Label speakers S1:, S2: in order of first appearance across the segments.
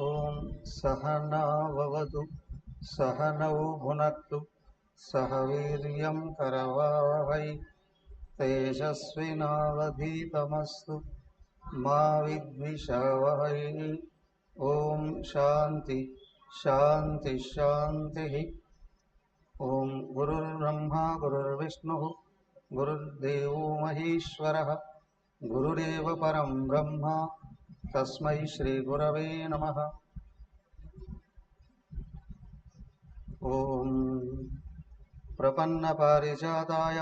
S1: ఓం సహనావవతు సహనౌ భునక్తు సహ వీర్యం కరవావహై తేజస్వినావధీతమస్తు మా విద్విషావహై. ఓం శాంతి శాంతి శాంతి. ఓం గురుర్బ్రహ్మా గురుర్విష్ణుః గురుర్దేవో మహేశ్వరః గురురేవ పరం బ్రహ్మ తస్మై శ్రీ గురవే నమః. ఓం ప్రపన్న పారిజాతాయ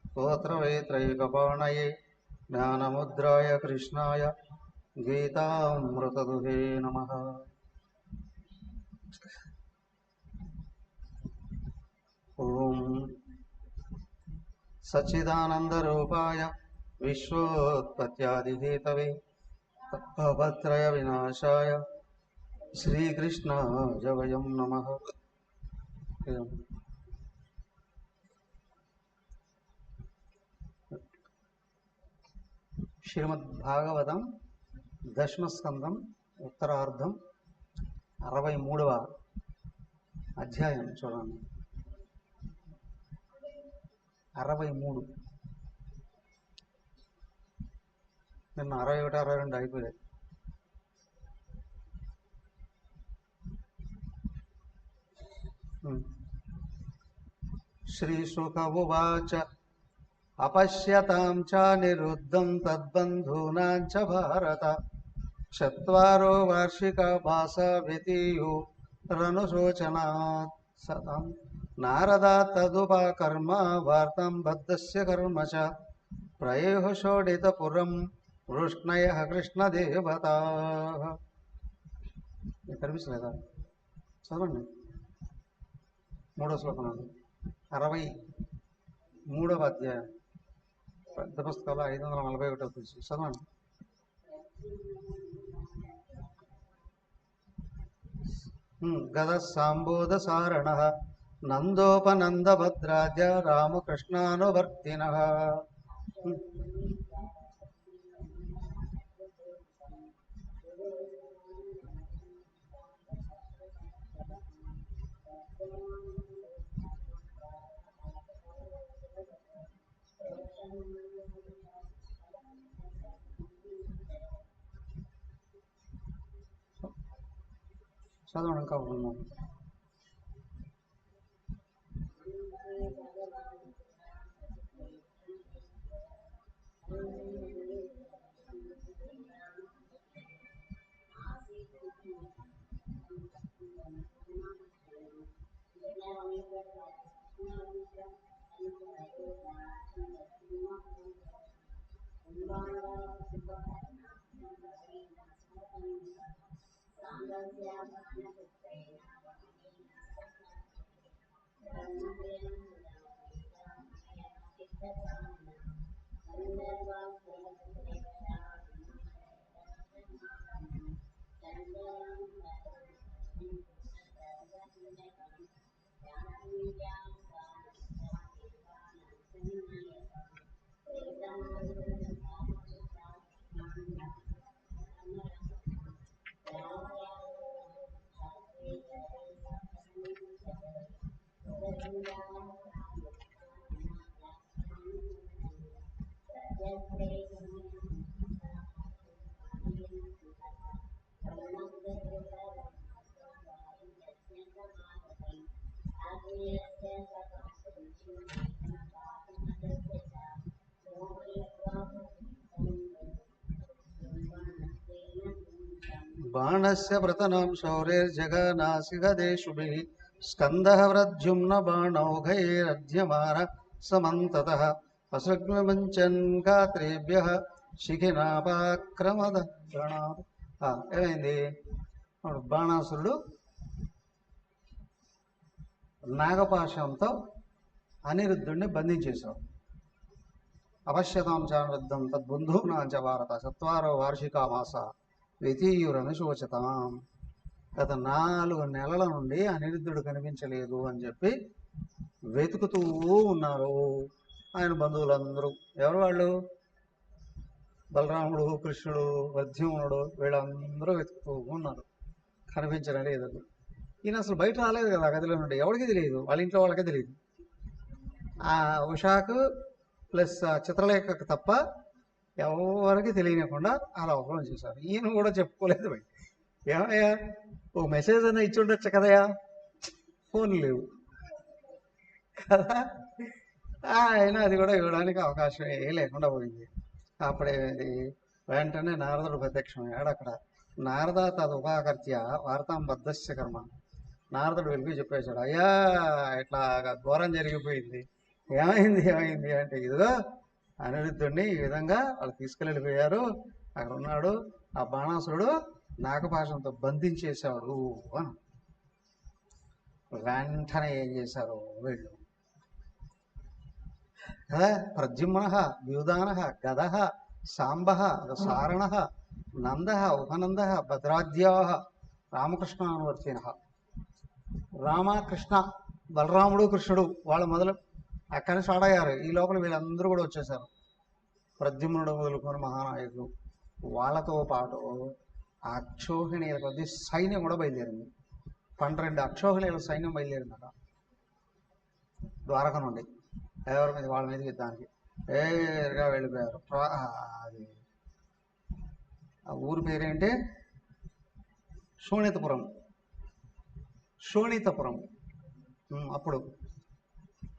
S1: స్తోత్రవేత్రైకపాణయే జ్ఞానముద్రాయ కృష్ణాయ గీతామృతదుహే నమః. ఓం సచ్చిదానందరూపాయ విశ్వోత్పత్యాదిహేతవే భవత్రయ వినాశాయ శ్రీకృష్ణాయ వయం నమః. శ్రీమద్భాగవతం దశమస్కందం ఉత్తరార్ధం 63వ అధ్యాయం చూడండి. 63. నిన్న 61, 62 అయిపోయాయి. శ్రీశుక ఉవాచ అపశ్యతాం చ నిరుద్ధం తద్బంధూనాం చ భారత చత్వారో వార్షిక భాస వ్యతీయో రనుశోచనాత్ సతాం నారదాత్ తదుపకర్మ వార్తాం బద్ధస్య కర్మ చ ప్రయోహ షోడితపురం వృష్ణయః కృష్ణదేవతాః. కనిపిస్తలేదా? చదవండి. 3వ శ్లోకం, 63వ అధ్యాయం, పెద్ద పుస్తకాలు 541వ పేజీ. చదవండి. గద సాంబోధ సారణః నందోపనందభద్రాద్య రామకృష్ణానువర్తినః. చదవండి. ఇంకా ఉన్నాం. బాణస్య వ్రతనాం శౌరేర్జగనాసిగదేశుభిః స్కందః వ్రజ్యుమ్న బాణౌఘైరధ్యమాన సమంతతః అసృగ్విమంచన్ గాత్రేభ్యః శిఖినాపాక్రమద గణాత్. ఏమైంది? బాణాసురుడు నాగపాశంతో అనిరుద్ధుడిని బంధించేశాడు. అపశ్యతాం చానుద్ధం తద్బంధూనాంచ భారత చత్వారో వార్షికా మాస ద్వితీయురని శోచతాం. గత 4 నెలల నుండి అనిరుద్ధుడు కనిపించలేదు అని చెప్పి వెతుకుతూ ఉన్నారు ఆయన బంధువులందరూ. ఎవరు వాళ్ళు? బలరాముడు, కృష్ణుడు, వధ్యమునుడు, వీళ్ళందరూ వెతుకుతూ ఉన్నారు, కనిపించడం లేదు. ఈయన అసలు బయట రాలేదు కదా గదిలో నుండి, ఎవరికి తెలియదు, వాళ్ళ ఇంట్లో వాళ్ళకే తెలియదు. ఆ ఉషాకు ప్లస్ చిత్రలేఖకు తప్ప ఎవరికి తెలియకుండా అలా ఒకరం చేశారు. ఈయన కూడా చెప్పుకోలేదు. బయట ఏమయ్యా ఓ మెసేజ్ అన్నా ఇచ్చి ఉండొచ్చు కదయా, ఫోన్ లేవు కదా. ఆయన అది కూడా ఇవ్వడానికి అవకాశం లేకుండా పోయింది. అప్పుడే వెంటనే నారదుడు ప్రత్యక్షమయ్యాడు అక్కడ. నారద తదుపాకర్త్య వార్తాం బద్ధస్య కర్మ. నారదుడు వెళ్ళి చెప్పేశాడు, అయ్యా ఇట్లా ఘోరం జరిగిపోయింది. ఏమైంది అంటే, ఇదిగో అనిరుద్ధుడిని ఈ విధంగా వాళ్ళు తీసుకెళ్ళిపోయారు, అక్కడ ఉన్నాడు, ఆ బాణాసురుడు నాగపాశంతో బంధించేశాడు అని. వెంటనే ఏం చేశారు వీళ్ళు? ప్రద్యుమ్న ద్యూదాన గద సాంబ సారణ నంద ఉపనంద భద్రాద్యా రామకృష్ణ అనువర్తిన. రామకృష్ణ, బలరాముడు, కృష్ణుడు వాళ్ళు మొదలు అక్కడి నుంచి స్టార్ట్ అయ్యారు. ఈ లోపల వీళ్ళందరూ కూడా వచ్చేసారు. ప్రద్యుమ్నుడు మొదలుకొని మహానాయకులు, వాళ్ళతో పాటు అక్షోహిణీల కొద్ది సైన్యం కూడా బయలుదేరింది. 12 అక్షోహిణీల సైన్యం బయలుదేరిందట ద్వారక నుండి. ఎవరి మీద? వాళ్ళ మీద యుద్ధానికి వేరుగా వెళ్ళిపోయారు. అది ఆ ఊరి పేరేంటి? శోణితపురం. శోణితపురం అప్పుడు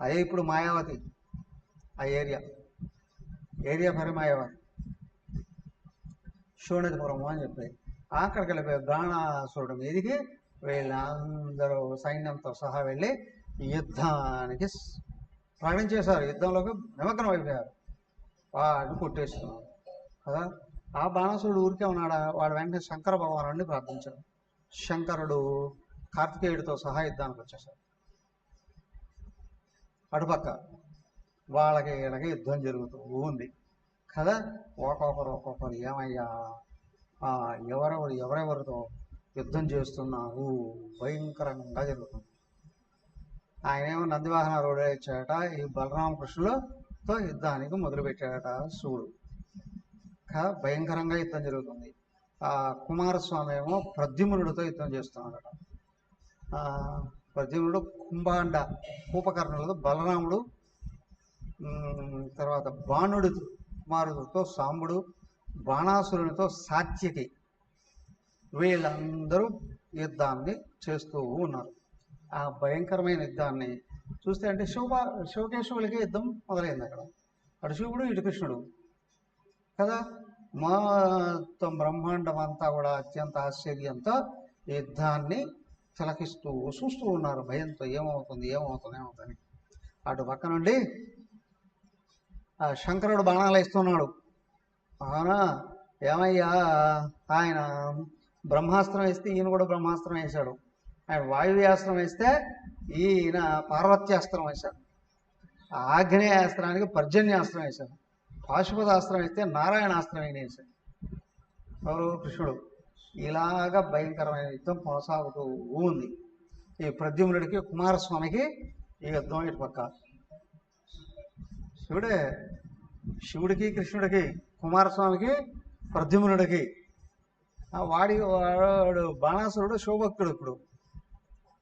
S1: అదే ఇప్పుడు మాయావతి. ఆ ఏరియా పేరు మాయావతి, శోణితపురం అని చెప్పి అక్కడికి వెళ్ళిపోయారు. బాణాసురుడు మీదికి వీళ్ళందరూ సైన్యంతో సహా వెళ్ళి యుద్ధానికి ప్రకటించేశారు. యుద్ధంలోకి నిమగ్నం అయిపోయారు. వాడిని కొట్టేస్తున్నారు కదా. ఆ బాణాసురుడు ఊరికే ఉన్నాడా? వాడు వెంటనే శంకర భగవానుడిని ప్రార్థించాడు. శంకరుడు కార్తికేయుడితో సహా యుద్ధానికి వచ్చేసాడు. అటుపక్క వాళ్ళకి వీళ్ళకి యుద్ధం జరుగుతూ ఉంది కదా. ఒక్కొక్కరు ఏమయ్యా ఎవరెవరితో యుద్ధం చేస్తున్నారు? భయంకరంగా జరుగుతుంది. ఆయనేమో నందివాహనారూఢ ఇచ్చాడట. ఈ బలరామకృష్ణులతో యుద్ధానికి మొదలుపెట్టాడట శివుడు. భయంకరంగా యుద్ధం జరుగుతుంది. ఆ కుమారస్వామి ఏమో ప్రద్యుమ్నుడితో యుద్ధం చేస్తున్నాడట. ప్రద్యుమ్నుడు కుంభాండ కూపకర్ణులతో, బలరాముడు తర్వాత బాణుడి కుమారుడితో సాంబుడు, బాణాసురునితో సాత్యకి, వీళ్ళందరూ యుద్ధాన్ని చేస్తూ ఉన్నారు. ఆ భయంకరమైన యుద్ధాన్ని చూస్తే అంటే శివకేశవులకి యుద్ధం మొదలైంది అక్కడ. అటు శివుడు, ఇటు కృష్ణుడు కదా. మొత్తం బ్రహ్మాండం అంతా కూడా అత్యంత ఆశ్చర్యంతో యుద్ధాన్ని తిలకిస్తూ చూస్తూ ఉన్నారు భయంతో. ఏమవుతుంది. అటు పక్క నుండి ఆ శంకరుడు బాణాలు వేస్తున్నాడు. అవునా, ఏమయ్యా, ఆయన బ్రహ్మాస్త్రం వేస్తే ఈయన కూడా బ్రహ్మాస్త్రం వేశాడు. ఆయన వాయువ్యాస్త్రం వేస్తే ఈయన పార్వత్యాస్త్రం వేశాడు. ఆగ్నేయాస్త్రానికి పర్జన్యాస్త్రం వేశాడు. పాశుపతాస్త్రం వేస్తే నారాయణాస్త్రం అయిన వేశాడు ఎవరు? కృష్ణుడు. ఇలాగా భయంకరమైన యుద్ధం కొనసాగుతూ ఉంది. ఈ ప్రద్యుమ్నుడికి కుమారస్వామికి ఈ యుద్ధం ఇటు పక్క. శివుడికి కృష్ణుడికి, కుమారస్వామికి ప్రద్యుమ్నుడికి. వాడు బాణాసురుడు శివభక్తుడు ఇప్పుడు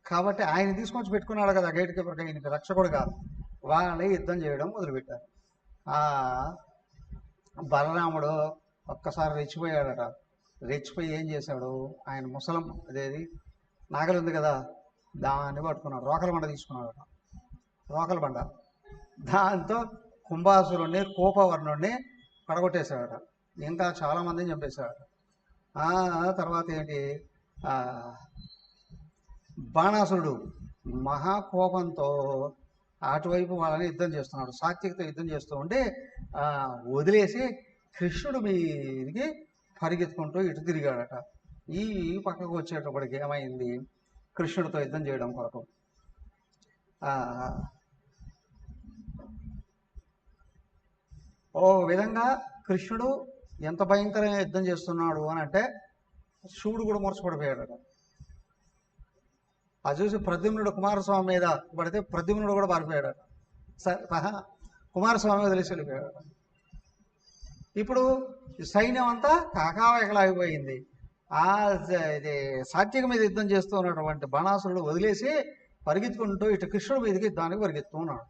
S1: కాబట్టి ఆయన తీసుకొచ్చి పెట్టుకున్నాడు కదా గేట్ కీపర్గా, ఈయనకి రక్షకుడుగా. వాళ్ళని యుద్ధం చేయడం మొదలుపెట్టారు. బలరాముడు ఒక్కసారి రెచ్చిపోయాడట. రెచ్చిపోయి ఏం చేశాడు? ఆయన ముసలం అదేది నాగలి ఉంది కదా, దాన్ని పట్టుకున్నాడు. రోకల బండ తీసుకున్నాడట. రోకల బండ దాంతో కుంభాసురుణ్ణి, కోపవర్ణుడిని పడగొట్టేశాడట. ఇంకా చాలామందిని చంపేశాడట. తర్వాత ఏంటి, బాణాసురుడు మహాకోపంతో అటువైపు వాళ్ళని యుద్ధం చేస్తున్నాడు. సాత్వికతో యుద్ధం చేస్తూ ఉంటే వదిలేసి కృష్ణుడు మీదికి పరిగెత్తుకుంటూ ఇటు తిరిగాడట. ఈ పక్కకు వచ్చేటప్పటికి ఏమైంది, కృష్ణుడితో యుద్ధం చేయడం కొరకు ఓ విధంగా కృష్ణుడు ఎంత భయంకరంగా యుద్ధం చేస్తున్నాడు అని అంటే శివుడు కూడా మూర్చపడిపోయాడట. అది చూసి ప్రద్యుమ్నుడు కుమారస్వామి మీద పడితే ప్రద్యుమ్నుడు కూడా పారిపోయాడట. కుమారస్వామి వదిలేసి వెళ్ళిపోయాడట. ఇప్పుడు సైన్యం అంతా కాకావకలాగిపోయింది. ఇది సాత్విక మీద యుద్ధం చేస్తూ ఉన్నటువంటి బాణాసురుడు వదిలేసి పరిగెత్తుకుంటూ ఇటు కృష్ణుడి మీదకి యుద్ధానికి పరిగెత్తు ఉన్నాడు.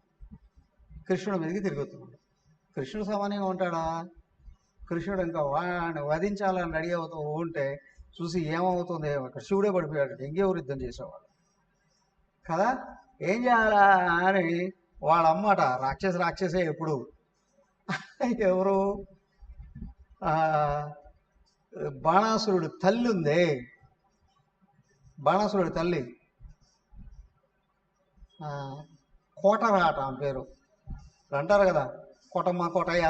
S1: కృష్ణుడి మీదకి తిరుగుతున్నాడు. కృష్ణుడు సామాన్యంగా ఉంటాడా? కృష్ణుడు ఇంకా వాడిని వధించాలని రెడీ అవుతూ ఉంటే చూసి ఏమవుతుంది, ఇక్కడ శివుడే పడిపోయాడు. ఇంకెవరు యుద్ధం చేసేవాడు కదా. ఏం చేయాలా అని వాళ్ళమ్మట రాక్షసే ఎప్పుడు ఎవరు బాణాసురుడు తల్లి ఉందే, బాణాసురుడి తల్లి కోటరాట ఆమె పేరు. అంటారు కదా కోటమ్మ కోటయ్య,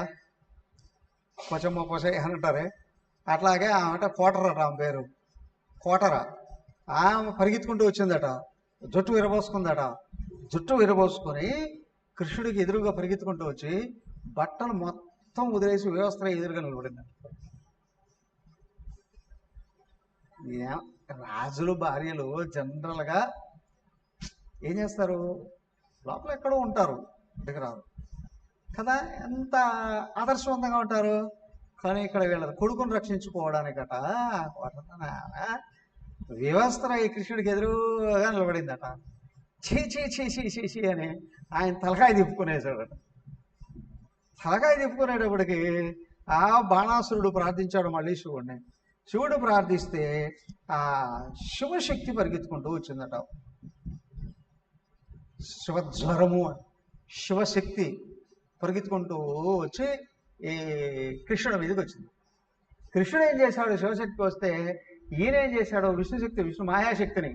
S1: కొచమ్మ కొసయ్య అని అంటారే, అట్లాగే ఆమె కోటరట. ఆమె పేరు కోటర. ఆమె పరిగెత్తుకుంటూ వచ్చిందట, జుట్టు విరబోసుకుందట. జుట్టు విరబోసుకొని కృష్ణుడికి ఎదురుగా పరిగెత్తుకుంటూ వచ్చి బట్టలు మొత్తం వదిలేసి వ్యవస్థ ఎదురుగా నిలబడిందట. రాజులు భార్యలు జనరల్గా ఏం చేస్తారు, లోపల ఎక్కడో ఉంటారు, దగ్గరారు కదా, ఎంత ఆదర్శవంతంగా ఉంటారు. కానీ ఇక్కడ వీళ్ళ కొడుకును రక్షించుకోవడానికట వ్యవస్థ ఈ కృష్ణుడికి ఎదురుగా నిలబడిందట. చీ చీ చీ చీ చీ చీ అని ఆయన తలకాయ తిప్పుకునేసాడట. తలకాయ తిప్పుకునేటప్పటికి ఆ బాణాసురుడు ప్రార్థించాడు మళ్ళీ శివుడిని. శివుడు ప్రార్థిస్తే ఆ శివశక్తి పరిగెత్తుకుంటూ వచ్చిందట. శివజ్వరము, శివశక్తి పరిగెత్తుకుంటూ వచ్చి ఈ కృష్ణుడి మీదకి వచ్చింది. కృష్ణుడు ఏం చేశాడు, శివశక్తి వస్తే ఈయన ఏం చేశాడు, విష్ణుశక్తి, విష్ణు మాయాశక్తిని,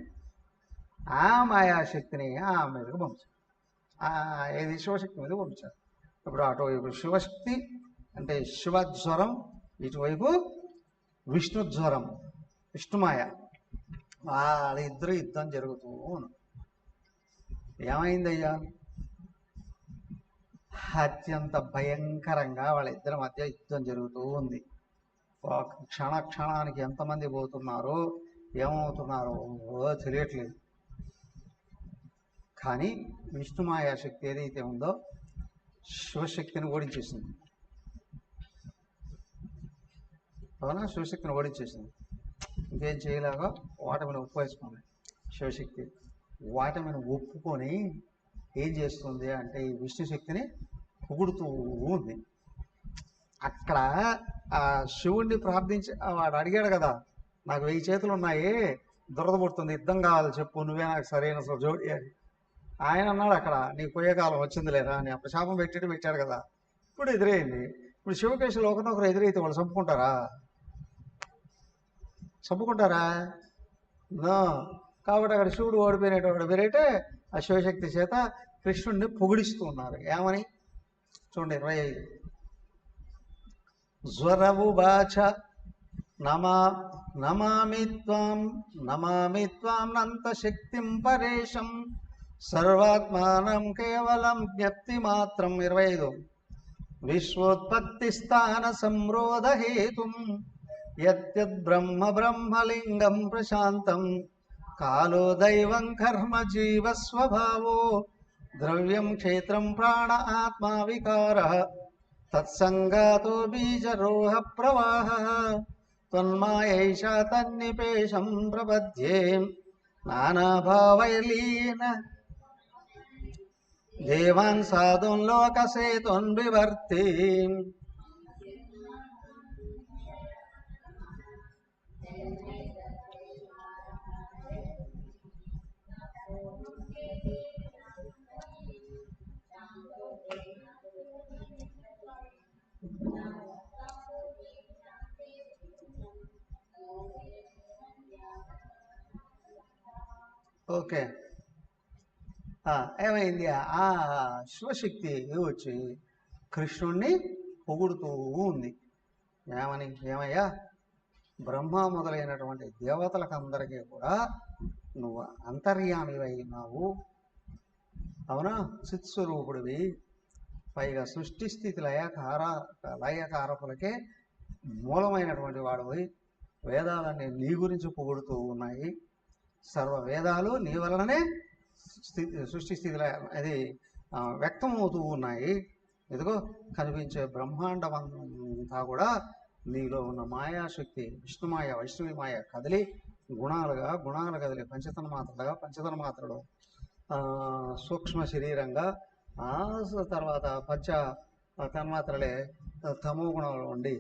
S1: ఆ మాయాశక్తిని ఆ మీదకి పంపించాడు. ఏది శివశక్తి మీదకి పంపించాడు. ఇప్పుడు అటువైపు శివశక్తి అంటే శివజ్వరం, ఇటువైపు విష్ణుజ్వరం, విష్ణుమాయ, వాళ్ళిద్దరు యుద్ధం జరుగుతూ ఉంది. ఏమైందయ్యా, అత్యంత భయంకరంగా వాళ్ళిద్దరి మధ్య యుద్ధం జరుగుతూ ఉంది. క్షణానికి ఎంతమంది పోతున్నారో ఏమవుతున్నారో తెలియట్లేదు. కానీ విష్ణుమాయా శక్తి ఏదైతే ఉందో శివశక్తిని ఓడించేసింది. అవునా, శివశక్తిని ఓడించేసింది. ఇంకేం చేయలేగా ఓటమిని ఒప్పువేసుకుంది శివశక్తి. ఓటమిని ఒప్పుకొని ఏం చేస్తుంది అంటే ఈ విష్ణుశక్తిని పొగుడుతూ ఉంది. అక్కడ ఆ శివుణ్ణి ప్రార్థించి వాడు అడిగాడు కదా, నాకు 1000 చేతులు ఉన్నాయి, దురద పుడుతుంది, యుద్ధం కావాలి, చెప్పు, నువ్వే నాకు సరైన జోడి అని. ఆయన అన్నాడు అక్కడ, నీకు పోయే కాలం వచ్చింది లేదా అని. అప్పుడు శాపం పెట్టాడు కదా. ఇప్పుడు ఎదురైంది. ఇప్పుడు శివకేశులు ఒకరినొకరు ఎదురైతే వాళ్ళు చంపుకుంటారా? కాబట్టి అక్కడ శివుడు ఓడిపోయినటువంటి వేరైతే ఆ శివశక్తి చేత కృష్ణుడిని పొగిడిస్తూ ఉన్నారు. ఏమని చూడండి, 25. జ్వరవువాచ నమామి త్వాం నంతశక్తిం పరేశం సర్వాత్మానం కేవలం జ్ఞప్తి మాత్రం. 25. విశ్వోత్పత్తి స్థాన సంరోధ హేతుం బ్రహ్మలింగం ప్రశాంతం కాలో దైవం కర్మ జీవ స్వభావో ద్రవ్యం క్షేత్రం ప్రాణ ఆత్మా వికార తత్సంగాతో బీజరోహ ప్రవాహ త్వన్మాయైషా తన్నిపేషం ప్రపద్యే నానాభావైర్లీన దేవాన్ సాధున్ లోకసేతున్ వివర్తి. ఓకే, ఏమైంది, ఆ శివశక్తి వచ్చి కృష్ణుణ్ణి పొగుడుతూ ఉంది. ఏమని? ఏమయ్యా, బ్రహ్మ మొదలైనటువంటి దేవతలకందరికీ కూడా నువ్వు అంతర్యామివై ఉన్నావు, అవునా? చిత్స్వరూపుడివి, పైగా సృష్టి స్థితి లయకారకులకే మూలమైనటువంటి వాడివి. వేదాలన్నీ నీ గురించి పొగుడుతూ ఉన్నాయి. సర్వ వేదాలు నీ వలననే సృష్టి స్థితిలో అది వ్యక్తమవుతూ ఉన్నాయి. ఇదిగో కనిపించే బ్రహ్మాండం అంతా కూడా నీలో ఉన్న మాయాశక్తి, విష్ణుమాయ వైష్ణవి మాయ కదిలి గుణాలు కదిలి పంచతన్మాత్రలు సూక్ష్మ శరీరంగా, తర్వాత పంచ తన్మాత్రలే తమో గుణంలో ఉండి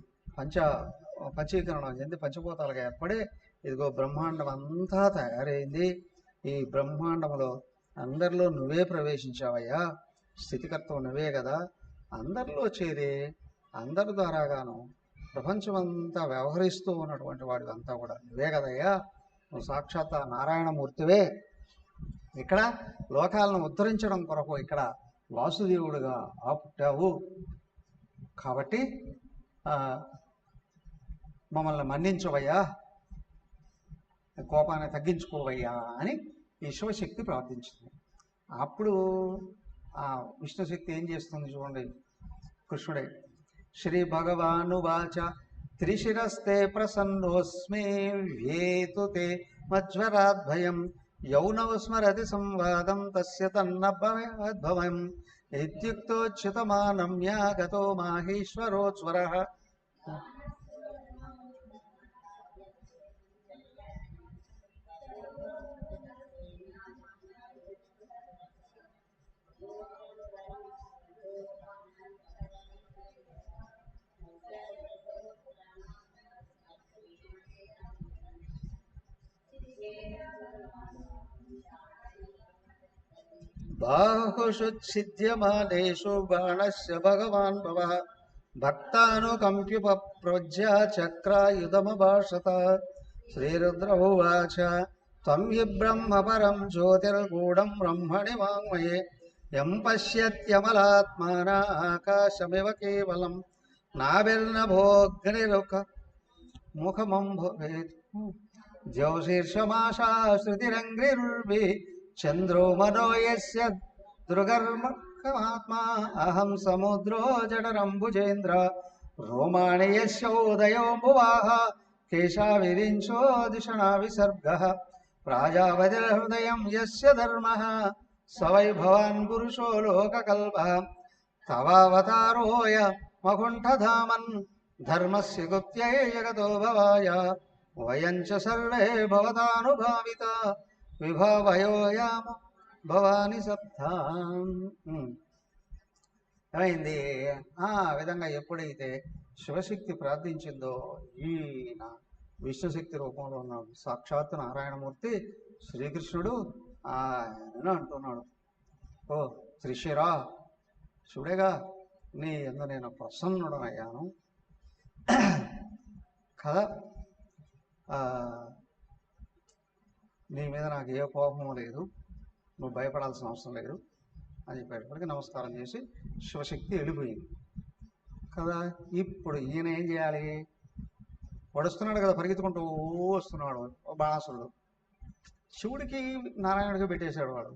S1: పంచీకరణం చెంది పంచభూతాలుగా ఏర్పడి ఇదిగో బ్రహ్మాండం అంతా తయారైంది. ఈ బ్రహ్మాండంలో అందరిలో నువ్వే ప్రవేశించావయ్యా, స్థితికర్తవు నువ్వే కదా. అందరిలో చేరి అందరి ద్వారాగాను ప్రపంచమంతా వ్యవహరిస్తూ ఉన్నటువంటి వాడు అంతా కూడా నువ్వే కదయ్యా. నువ్వు సాక్షాత్ నారాయణమూర్తివే. ఇక్కడ లోకాలను ఉద్ధరించడం కొరకు ఇక్కడ వాసుదేవుడుగా పుట్టావు. కాబట్టి మమ్మల్ని మన్నించవయ్యా, కోపాన్ని తగ్గించుకోవయ్యా అని ఈ శివశక్తి ప్రార్థించింది. అప్పుడు ఆ విష్ణుశక్తి ఏం చేస్తుంది చూడండి. కృష్ణుడే శ్రీ భగవానువాచ త్రిశిరస్తే ప్రసన్నోస్మి వ్యేతుతే మజ్వరాద్భయం యౌనవ స్మరతి సంవాదం తస్య తన్నభవం ఇత్యుక్తోచ్యుతమానమ్య గతో మాహేశ్వరోజ్వరః. బాహుషుచ్ఛిద్యమానేషు బాణస్య భగవాన్ భవః భక్తానుకంప్యుపప్రజ్య చక్రాయుధమభాషత. శ్రీరుద్ర ఉవాచ త్వం హి బ్రహ్మ పరం జ్యోతిర్గూఢం బ్రహ్మణి వాङ्మయే యం పశ్యత్యమలాత్మాన ఆకాశమివ కేవలం నాభిర్నభోగ్నిరుక ముఖమం భవేత్ జ్యోతిర్షమాశా శృతిరంగ్రిరుర్వి చంద్రో మనో యస్య దృగర్మకమాత్మా అహం సముద్రో జఠరంబుజేంద్ర రోమాణి యస్యోదయో భువాః కేశావిరించో దిషణా విసర్గః ప్రాజాపతిర్హృదయం యస్య ధర్మః స వై భవాన్ పురుషో లోకకల్పః తవావతారోయ మకుంఠధామన్ ధర్మస్య గుప్త్యై జగతో భవాయ వయం చ సర్వే భవతానుభావిత విభావయోయామ భవాని సప్తాం. ఏమైంది? ఆ విధంగా ఎప్పుడైతే శివశక్తి ప్రార్థించిందో ఈయన విష్ణుశక్తి రూపంలో ఉన్నాడు సాక్షాత్తు నారాయణమూర్తి శ్రీకృష్ణుడు ఆయన అంటున్నాడు, ఓ శ్రీశిరా శివుడేగా, నీ ఎందు నేను ప్రసన్నుడనయ్యాను కదా, నీ మీద నాకు ఏ కోపము లేదు, నువ్వు భయపడాల్సిన అవసరం లేదు అని చెప్పేటప్పటికి నమస్కారం చేసి శివశక్తి వెళ్ళిపోయింది కదా. ఇప్పుడు ఈయన ఏం చేయాలి? వడుస్తున్నాడు కదా, పరిగెత్తుకుంటూ వస్తున్నాడు బాణాసురుడు. శివుడికి నారాయణుడికి పెట్టేశాడు వాడు.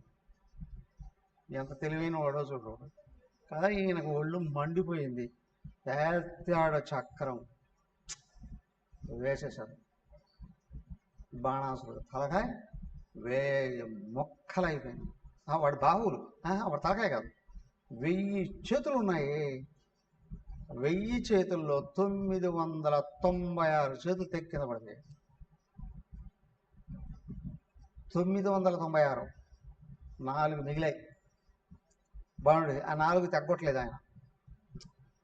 S1: ఎంత తెలివైన వాడో చూడు కదా. ఈయనకు ఒళ్ళు మండిపోయింది, పెద్దాడ చక్రం వేసేశాడు. బాణాసురుడు తలకాయ మొక్కలైపోయింది. వాడి బాహువులు, వాడి తలకాయ కాదు, 1000 చేతులు ఉన్నాయి. 1000 చేతుల్లో 996 చేతులు తెక్కింద పడింది. 996, 4 మిగిలాయి. బాణుడి ఆ 4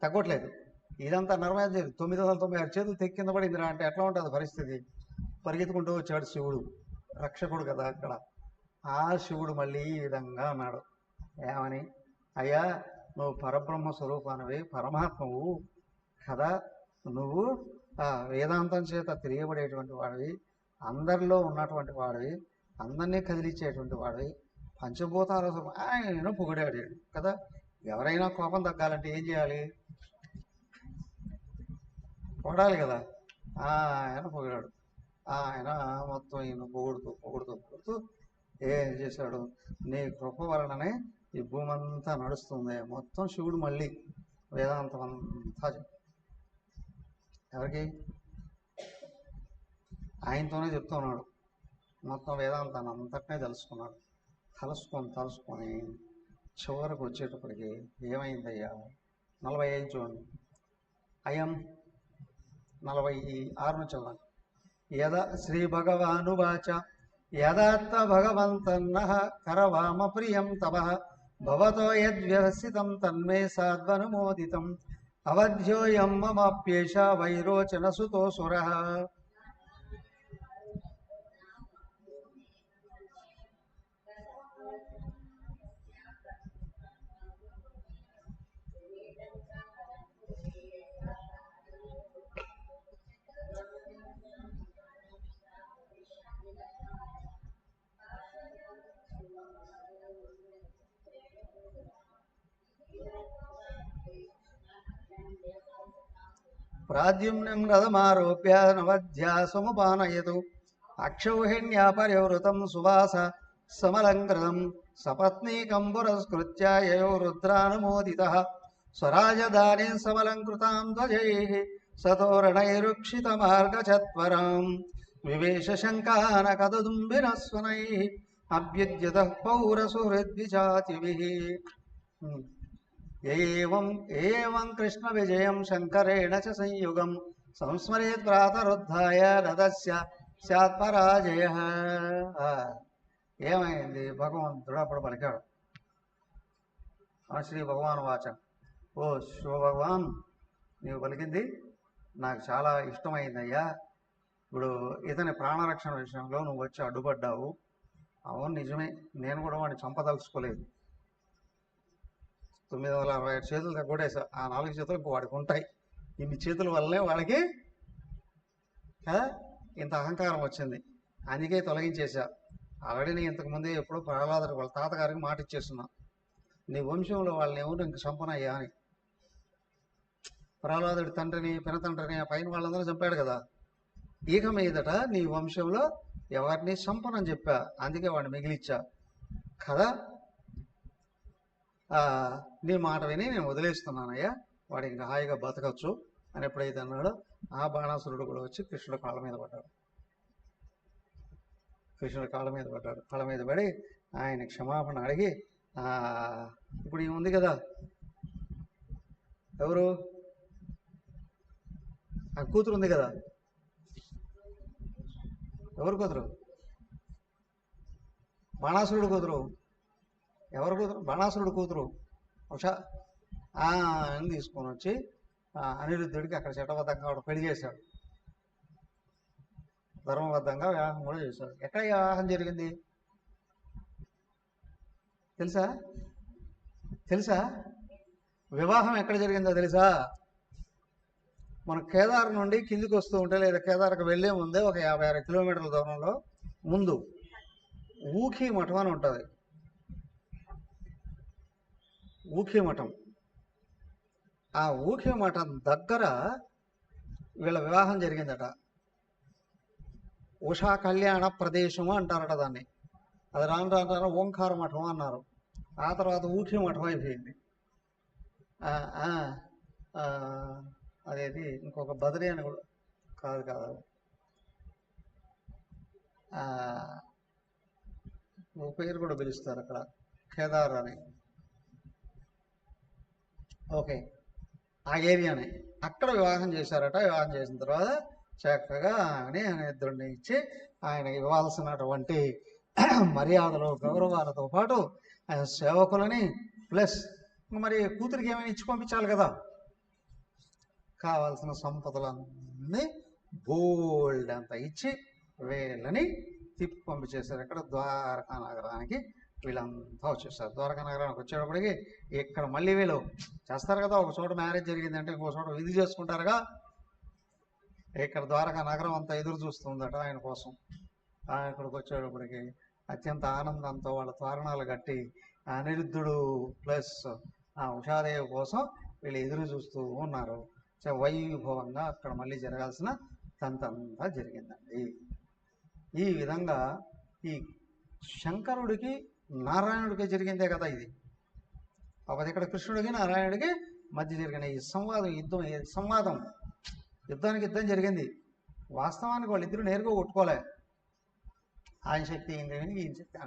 S1: తగ్గట్లేదు. ఇదంతా నర్మదా 996 చేతులు తెక్కింద పడిందిరా అంటే ఎట్లా ఉంటుంది పరిస్థితి? పరిగెత్తుకుంటూ వచ్చాడు శివుడు, రక్షకుడు కదా అక్కడ. ఆ శివుడు మళ్ళీ ఈ విధంగా అన్నాడు, ఏమని? అయ్యా, నువ్వు పరబ్రహ్మ స్వరూపానివి, పరమాత్మవు కదా, నువ్వు వేదాంతం చేత తెలియబడేటువంటి వాడివి, అందరిలో ఉన్నటువంటి వాడివి, అందరినీ కదిలించేటువంటి వాడివి. పంచభూతాల ఆయన పొగిడాడు కదా. ఎవరైనా కోపం తగ్గాలంటే ఏం చేయాలి? పొగడాలి కదా. ఆయన పొగిడాడు. ఆయన మొత్తం ఈయన పొగుడుతూ పొగుడుతూ పొగుడుతూ ఏం చేశాడు? నీ కృప వలననే ఈ భూమి అంతా నడుస్తుంది. మొత్తం శివుడు మళ్ళీ వేదాంతం అంతా ఎవరికి? ఆయనతోనే చెప్తున్నాడు. మొత్తం వేదాంతాన్ని అంతటినే తెలుసుకున్నాడు. తలుసుకొని చివరకు వచ్చేటప్పటికి ఏమైందయ్యా? 45 చూడండి. అయం 46 నుంచి చదవండి. యదా శ్రీ భగవానువాచ యదాత్త భగవంతన్నః కరవామ ప్రియం తవః భవతో యద్వ్యవసితం తన్మే సాద్వనుమోదితం అవధ్యోయం మమాప్యేష వైరోచన సుతోసురః. ప్రాద్యుమ్నం రథమారోప్య నవధ్యాసముపానయతు అక్షౌహిణ్యా పరివృతం సువాస సమలంకృతం సపత్నీకం పురస్కృత్య యయో రుద్రానుమోదితః స్వరాజధానీం సమలంకృతాం ధ్వజైః సతోరణైరుక్షితమార్గచత్వరాం వివేశ శంకానకదుంబినస్వనైః అభ్యుద్యతః పౌరసుహృద్విజాతిభిః. ఏవం కృష్ణ విజయం శంకరేణ చ సంయుగం సంస్మరేత్ ప్రాతరుద్ధాయ రథస్య స్యాత్పరాజయ. ఏమైంది? భగవంతుడు అప్పుడు పలికాడు. శ్రీ భగవాన్ వాచ, ఓ శివ భగవాన్, నీవు పలికింది నాకు చాలా ఇష్టమైందయ్యా. ఇప్పుడు ఇతని ప్రాణరక్షణ విషయంలో నువ్వు వచ్చి అడ్డుపడ్డావు. అవును, నిజమే. నేను కూడా వాడిని చంపదలుచుకోలేదు. 967 చేతులు తగ్గొడేసా. ఆ 4 చేతులు ఇంకో వాడికి ఉంటాయి. ఇన్ని చేతుల వల్లనే వాడికి ఇంత అహంకారం వచ్చింది. అందుకే తొలగించేశా. ఆల్రెడీ నేను ఇంతకుముందే ఎప్పుడో ప్రహ్లాదుడు వాళ్ళ తాతగారికి మాట ఇచ్చేస్తున్నా, నీ వంశంలో వాళ్ళని ఎవరు ఇంక చంపనయ్యా అని. ప్రహ్లాదుడి తండ్రిని పినతండ్రిని పైన వాళ్ళందరూ చంపాడు కదా. ఇక మీదట నీ వంశంలో ఎవరిని చంపనని చెప్పా. అందుకే వాడిని మిగిలిచ్చా కదా. నీ మాట విని నేను వదిలేస్తున్నానయ్యా, వాడు ఇంకా హాయిగా బతకచ్చు అని ఎప్పుడైతే అన్నాడో ఆ బాణాసురుడు కూడా వచ్చి కృష్ణుడు కాళ్ళ మీద పడ్డాడు. కాళ్ళ మీద పడి ఆయన క్షమాపణ అడిగి, ఇప్పుడు ఈ ఉంది కదా, ఎవరు ఆ కూతురు ఉంది కదా, ఎవరు కూతురు? బాణాసురుడు కూతురు. ఎవరు కూతురు? బాణాసురుడు కూతురు ఉషా. అని తీసుకొని వచ్చి అనిరుద్ధుడికి అక్కడ చట్టబద్ధంగా పెళ్లి చేశాడు. ధర్మబద్ధంగా వివాహం కూడా చేశాడు. ఎక్కడ వివాహం జరిగింది తెలుసా? వివాహం ఎక్కడ జరిగిందో తెలుసా? మన కేదార్ నుండి కిందికి వస్తూ ఉంటే, లేదా కేదార్కి వెళ్ళే ముందే ఒక 56 కిలోమీటర్ల దూరంలో ముందు ఊఖీ మఠం అని ఉంటుంది. ఊఖీ మఠం. ఆ ఊఖీ మఠం దగ్గర వీళ్ళ వివాహం జరిగిందట. ఉషా కళ్యాణ ప్రదేశము అంటారట దాన్ని. అది రాను ఓంకార మఠం అన్నారు. ఆ తర్వాత ఊఖీ మఠం అయిపోయింది. అదేది ఇంకొక బదరీ అని కూడా కాదు ఒక పేరు కూడా పిలుస్తారు అక్కడ, కేదార్ అని. ఓకే, ఆ ఏరియానే. అక్కడ వివాహం చేశారట. వివాహం చేసిన తర్వాత చక్కగా ఆయన ఇద్దరిని ఇచ్చి ఆయనకి ఇవ్వాల్సినటువంటి మర్యాదలు గౌరవాలతో పాటు ఆయన సేవకులని ప్లస్ మరి కూతురికి ఏమైనా ఇచ్చి పంపించాలి కదా, కావాల్సిన సంపదలన్నీ బోల్డ్ అంతా ఇచ్చి వీళ్ళని తిప్పి పంపించేశారు. ఇక్కడ ద్వారకా నగరానికి వీళ్ళంతా వచ్చేసారు. ద్వారకా నగరానికి వచ్చేటప్పటికి ఇక్కడ మళ్ళీ వీళ్ళు చేస్తారు కదా, ఒక చోట మ్యారేజ్ జరిగిందంటే ఇంకో చోట విధి చేసుకుంటారుగా. ఇక్కడ ద్వారకా నగరం అంతా ఎదురు చూస్తుందట ఆయన కోసం. ఇక్కడికి వచ్చేటప్పటికి అత్యంత ఆనందంతో వాళ్ళ తోరణాలు కట్టి అనిరుద్ధుడు ప్లస్ ఆ ఉషాదేవి కోసం వీళ్ళు ఎదురు చూస్తూ ఉన్నారు. వైభవంగా అక్కడ మళ్ళీ జరగాల్సిన తంతంతా జరిగిందండి. ఈ విధంగా ఈ శంకరుడికి నారాయణుడికి జరిగిందే కదా ఇది. కాకపోతే ఇక్కడ కృష్ణుడికి నారాయణుడికి మధ్య జరిగిన ఈ సంవాదం, యుద్ధానికి యుద్ధం జరిగింది. వాస్తవానికి వాళ్ళిద్దరూ నేరుగా కొట్టుకోలే. ఆయన శక్తి ఏంటని ఈయన శక్తి.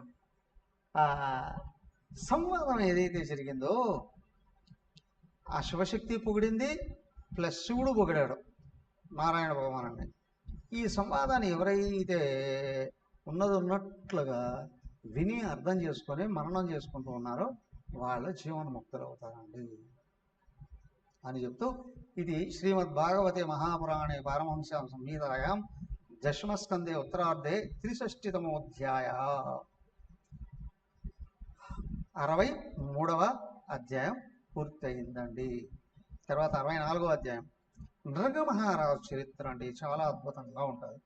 S1: ఆ సంవాదం ఏదైతే జరిగిందో ఆ శివశక్తి పొగిడింది, ప్లస్ శివుడు పొగిడాడు నారాయణ భగవానుడిని. ఈ సంవాదాన్ని ఎవరైతే ఉన్నట్లుగా విని అర్థం చేసుకొని మననం చేసుకుంటూ ఉన్నారో వాళ్ళు జీవన్ముక్తులు అవుతారండి అని చెప్తూ, ఇది శ్రీమద్ భాగవతే మహాపురాణే పారమహంస్యాం సంహితాయాం దశమస్కందే ఉత్తరార్ధే 63తమోధ్యాయ 63వ అధ్యాయం పూర్తయిందండి. తర్వాత 64వ అధ్యాయం నృగమహారాజు చరిత్ర అండి. చాలా అద్భుతంగా ఉంటుంది.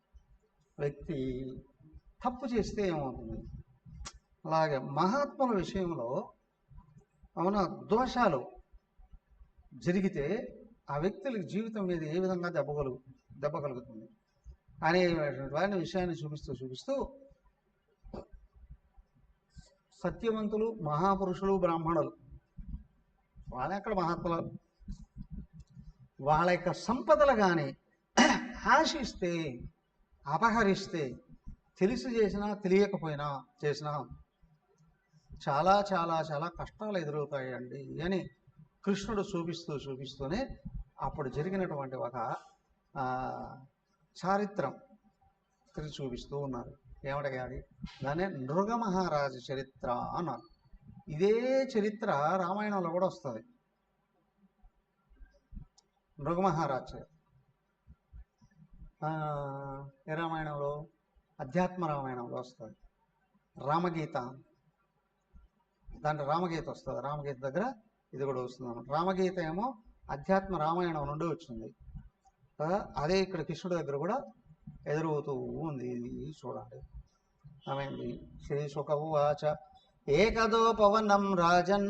S1: వ్యక్తి తప్పు చేస్తే ఏమవుతుంది, అలాగే మహాత్ముల విషయంలో అవున దోషాలు జరిగితే ఆ వ్యక్తులకి జీవితం మీద ఏ విధంగా దెబ్బ కలుగుతుంది అనేటువంటి విషయాన్ని చూపిస్తూ సత్యవంతులు, మహాపురుషులు, బ్రాహ్మణులు వాళ్ళ యొక్క మహాత్ములు వాళ్ళ యొక్క సంపదలు కానీ ఆశిస్తే, అపహరిస్తే, తెలిసి చేసినా తెలియకపోయినా చేసినా చాలా చాలా చాలా కష్టాలు ఎదురవుతాయండి అని కృష్ణుడు చూపిస్తూనే అప్పుడు జరిగినటువంటి ఒక చారిత్రం చూపిస్తూ ఉన్నారు. ఏమడగాది దాన్ని నృగమహారాజు చరిత్ర అన్నారు. ఇదే చరిత్ర రామాయణంలో కూడా వస్తుంది. నృగమహారాజు ఏ రామాయణంలో? అధ్యాత్మ రామాయణంలో వస్తుంది. రామగీత, దాంట్లో రామగీత వస్తుంది. రామగీత దగ్గర ఇది కూడా వస్తుంది అన్నమాట. రామగీత ఏమో అధ్యాత్మ రామాయణం నుండి వచ్చింది కదా. అదే ఇక్కడ కృష్ణుడి దగ్గర కూడా ఎదురవుతూ ఉంది. ఇది చూడండి. ఆమెంది శ్రీ శుకవాచ ఏకదో పవనం రాజన్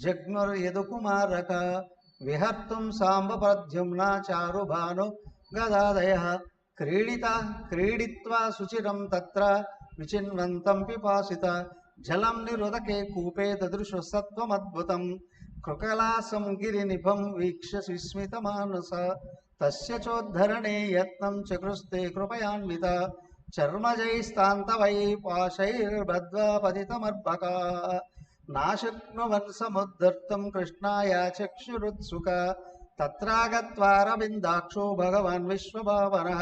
S1: జగ్నుర్ యదుకుమారక విహర్తుం సాంబ ప్రద్యుమ్న చారుభాను గదాదయ క్రీడిత్వా శుచిరం తత్ర విచిన్వంతం పిపాసిత జలం నిరుదకే కూపే దదృశ సత్వమద్భుతం కృకలాసం గిరినిభం వీక్ష విస్మిత మానస తస్య చోద్ధరణే యత్నం చకృస్తే కృపయాన్విత చర్మజైస్తాంతవై పాశైర్బద్ధ్వా పతితమర్భక నాశక్నువన్ సముద్ధర్తుం కృష్ణాయ చక్షురుత్సుక తత్రాగత్వారవిందాక్షో భగవాన్ విశ్వభావనః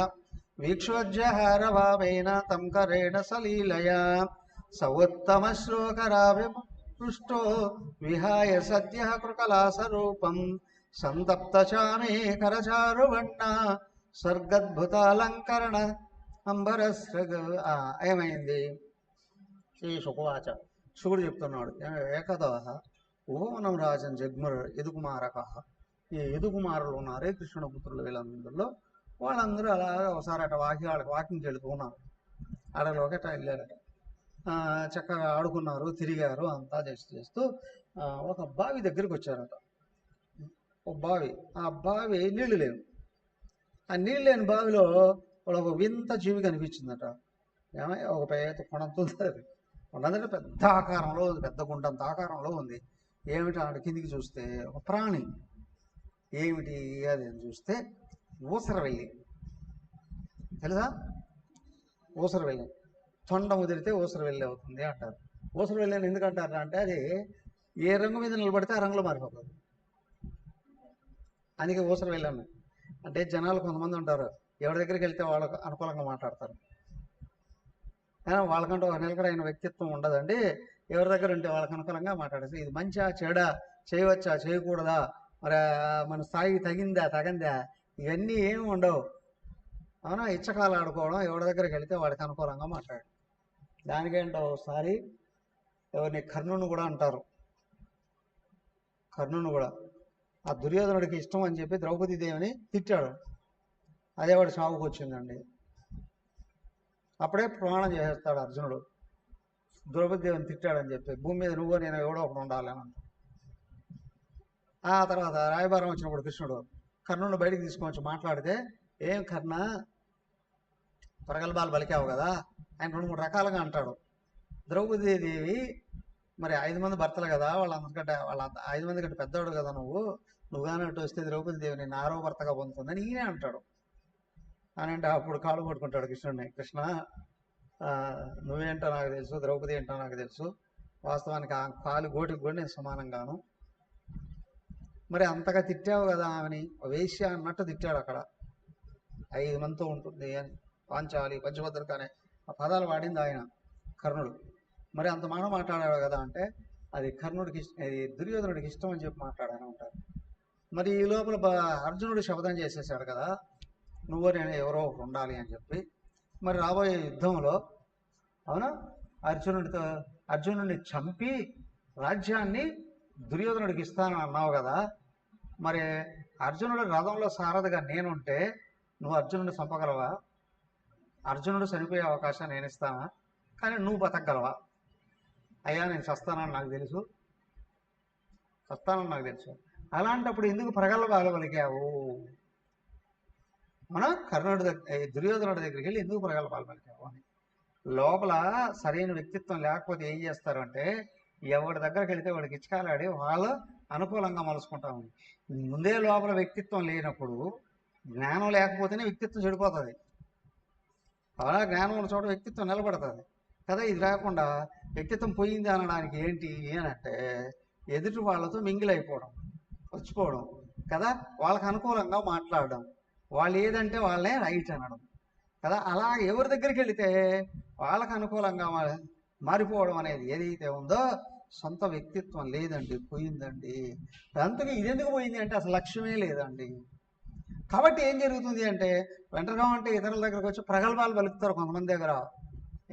S1: వీక్షోజ్జహారభావేన తం కరేణ సలీలయా సౌత్తమశ్లోకరాభిపృష్టో విహాయ సద్య కృకలాసరూపం సంతప్తచామే కరచారువన్న స్వర్గద్భుతాలంకరణ అంబరస్రగ. ఏమైంది? శ్రీ శుకవాచ శివుడు చెప్తున్నాడు, ఏకదా ఉపవనం రాజన్ జగ్ముర్ యదుకుమారక. ఈ యదుకుమారులు ఉన్నారే కృష్ణుడు పుత్రులు, వీళ్ళందరిలో వాళ్ళందరూ అలాగే ఒకసారి అట వాకింగ్కి వెళుతూ ఉన్నారు. అడవిలోకి అట్లా వెళ్ళారట. చక్కగా ఆడుకున్నారు, తిరిగారు, అంతా చేస్తూ ఒక బావి దగ్గరికి వచ్చారట. ఒక బావి, ఆ బావి నీళ్లు లేవు. ఆ నీళ్ళు లేని బావిలో ఒక వింత జీవి కనిపించిందట. ఏమై ఒక పెద్ద కొండంతో కొండంటే పెద్ద ఆకారంలో, పెద్ద గుండంత ఆకారంలో ఉంది. ఏమిటి అంటే కిందికి చూస్తే ఒక ప్రాణి. ఏమిటి అది అని చూస్తే ఊసరవెల్లి. తెలుసా? ఊసరవెల్లి తొండ ముదిరితే ఊసరవెల్లి అవుతుంది అంటారు. ఊసరవెల్లి అని ఎందుకంటారు అంటే అది ఏ రంగు మీద నిలబడితే ఆ రంగులో మారిపోతుంది. అందుకే ఊసరవెల్లి అన్న. అంటే జనాలు కొంతమంది ఉంటారు, ఎవరి దగ్గరికి వెళ్తే వాళ్ళకు అనుకూలంగా మాట్లాడతారు. వాళ్ళకంటూ ఒక నిలకడైన వ్యక్తిత్వం ఉండదండి. ఎవరి దగ్గర ఉంటే వాళ్ళకి అనుకూలంగా మాట్లాడేసి ఇది మంచా చెడా, చేయవచ్చా చేయకూడదా, మరి మన స్థాయికి తగందా ఇవన్నీ ఏమి ఉండవు. అవునా? ఇచ్చకాలు ఆడుకోవడం, ఎవరి దగ్గరికి వెళితే వాడికి అనుకూలంగా మాట్లాడు. దానికేంటో ఒకసారి ఎవరిని కర్ణుని కూడా అంటారు. కర్ణుని కూడా ఆ దుర్యోధనుడికి ఇష్టం అని చెప్పి ద్రౌపదీదేవిని తిట్టాడు. అదే వాడు సాగుకు వచ్చిందండి. అప్పుడే ప్రమాణం చేసేస్తాడు అర్జునుడు, ద్రౌపది దేవిని తిట్టాడని చెప్పి భూమి మీద నువ్వు నేను ఎవడో ఒకడు ఉండాలి అని అంటాడు. ఆ తర్వాత రాయబారం వచ్చినప్పుడు కృష్ణుడు కర్ణుని బయటికి తీసుకొని వచ్చి మాట్లాడితే, ఏం కర్ణ ప్రగల్భాలు పలికావు కదా, ఆయన 2-3 రకాలుగా అంటాడు. ద్రౌపదీదేవి మరి 5 మంది భర్తలు కదా, వాళ్ళ 5 మంది కంటే పెద్దవాడు కదా నువ్వు కానీ అటు వస్తే ద్రౌపది దేవి నేను 6వ భర్తగా పొందుతుందని ఈయనే అంటాడు. అని అంటే అప్పుడు కాళ్ళు పట్టుకుంటాడు కృష్ణుడిని. కృష్ణ, నువ్వేంటో నాకు తెలుసు, ద్రౌపది ఏంటో నాకు తెలుసు, వాస్తవానికి ఆ కాలు గోటికి కూడా నేను సమానంగాను. మరి అంతగా తిట్టావు కదా ఆమెని, వేశ్య అన్నట్టు తిట్టాడు అక్కడ. 5 మందితో ఉంటుంది అని, పాంచాలి పంచభద్రక అనే ఆ పదాలు వాడింది ఆయన కర్ణుడు. మరి అంత మాట మాట్లాడాడు కదా అంటే అది కర్ణుడికి అది దుర్యోధనుడికి ఇష్టం అని చెప్పి మాట్లాడాను ఉంటారు. మరి ఈ లోపల అర్జునుడు శపథం చేసేసాడు కదా, నువ్వు నేను ఎవరో ఒకరు ఉండాలి అని చెప్పి. మరి రాబోయే యుద్ధంలో అవునా అర్జునుడిని చంపి రాజ్యాన్ని దుర్యోధనుడికి ఇస్తానని అన్నావు కదా, మరి అర్జునుడి రథంలో సారథిగా నేనుంటే నువ్వు అర్జునుడిని చంపగలవా? అర్జునుడు చనిపోయే అవకాశం నేను ఇస్తానా? కానీ నువ్వు బతకగలవా? అయ్యా నేను చస్తానని నాకు తెలుసు, అలాంటప్పుడు ఎందుకు ప్రగల్భాలు పలికావు? మనం దుర్యోధనుడి దగ్గరికి వెళ్ళి ఎందుకు ప్రగల్భాలు పలికావు అని. లోపల సరైన వ్యక్తిత్వం లేకపోతే ఏం చేస్తారు అంటే ఎవరి దగ్గరికి వెళితే వాడికి ఇచ్చకాలాడి వాళ్ళు అనుకూలంగా మలుచుకుంటాము. ముందే లోపల వ్యక్తిత్వం లేనప్పుడు జ్ఞానం లేకపోతేనే వ్యక్తిత్వం చెడిపోతుంది. అలా జ్ఞానం ఉన్న చోట వ్యక్తిత్వం నిలబడుతుంది కదా. ఇది లేకుండా వ్యక్తిత్వం పోయింది అనడానికి ఏంటి అంటే ఎదుటి వాళ్ళతో మింగిల్ అయిపోవడం, వచ్చిపోవడం కదా, వాళ్ళకి అనుకూలంగా మాట్లాడడం, వాళ్ళు ఏదంటే వాళ్ళే రైట్ అనడం కదా. అలా ఎవరి దగ్గరికి వెళితే వాళ్ళకు అనుకూలంగా మారిపోవడం అనేది ఏదైతే ఉందో సొంత వ్యక్తిత్వం లేదండి, పోయిందండి. అందుకే ఇదెందుకు పోయింది అంటే అసలు లక్ష్యమే లేదండి. కాబట్టి ఏం జరుగుతుంది అంటే వెంటనే అంటే ఇతరుల దగ్గరకు వచ్చి ప్రగల్భాలు పలుకుతారు కొంతమంది దగ్గర.